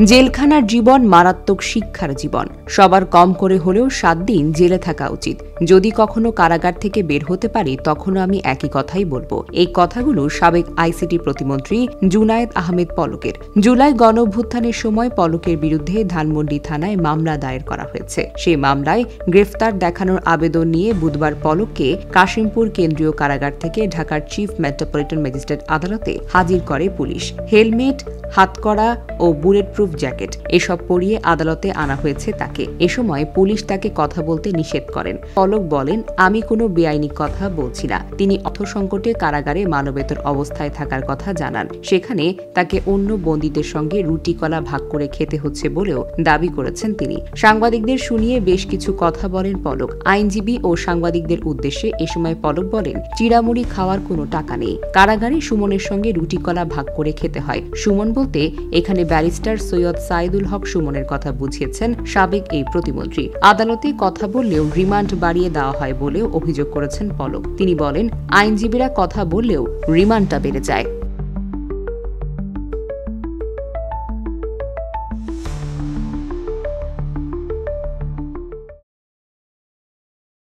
জেলখানার জীবন মারাত্মক শিক্ষার জীবন। সবার কম করে হলেও 7 দিন জেলে থাকা উচিত। যদি কখনো কারাগার থেকে বের হতে পারি তখনও আমি একই কথাই বলবো। এই কথাগুলো সাবেক আইসিটি প্রতিমন্ত্রী জুনায়েদ আহমেদ পলকের। জুলাই গণঅভ্যুত্থানের সময় পলকের বিরুদ্ধে ধানমন্ডি থানায় মামলা দায়ের করা হয়েছে। সেই মামলায় গ্রেফতার দেখানোর আবেদন নিয়ে বুধবার পলককে কাশিমপুর কেন্দ্রীয় কারাগার থেকে ঢাকার চিফ মেট্রোপলিটন ম্যাজিস্ট্রেট আদালতে হাজির করে পুলিশ। হেলমেট, হাতকড়া ও বুলেট প্রুফ জ্যাকেট এসব পরিয়ে আদালতে আনা হয়েছে তাকে। এ সময় পুলিশ তাকে কথা বলতে নিষেধ করেন। পলক বলেন, আমি কোনো বেআইনি কথা বলছি না। তিনি অর্থসংকটে কারাগারে মানবেতর অবস্থায় থাকার কথা জানান। সেখানে তাকে অন্য বন্দীদের সঙ্গে রুটি কলা ভাগ করে খেতে হচ্ছে বলেও দাবি করেছেন তিনি। সাংবাদিকদের শুনিয়ে বেশ কিছু কথা বলেন পলক। আইনজীবী ও সাংবাদিকদের উদ্দেশ্যে এ সময় পলক বলেন, চিড়ামুড়ি খাওয়ার কোনো টাকা নেই। কারাগারে সুমনের সঙ্গে রুটি কলা ভাগ করে খেতে হয়। সুমন বলতে এখানে ব্যারিস্টার সৈয়দ সাইদুল হক সুমনের কথা বুঝিয়েছেন সাবেক এই প্রতিমন্ত্রী। আদালতে কথা বললেও রিমান্ড বাড়িয়ে দেওয়া হয় বলেও অভিযোগ করেছেন পলক। তিনি বলেন, আইনজীবীরা কথা বললেও রিমান্ডটা বেড়ে যায়।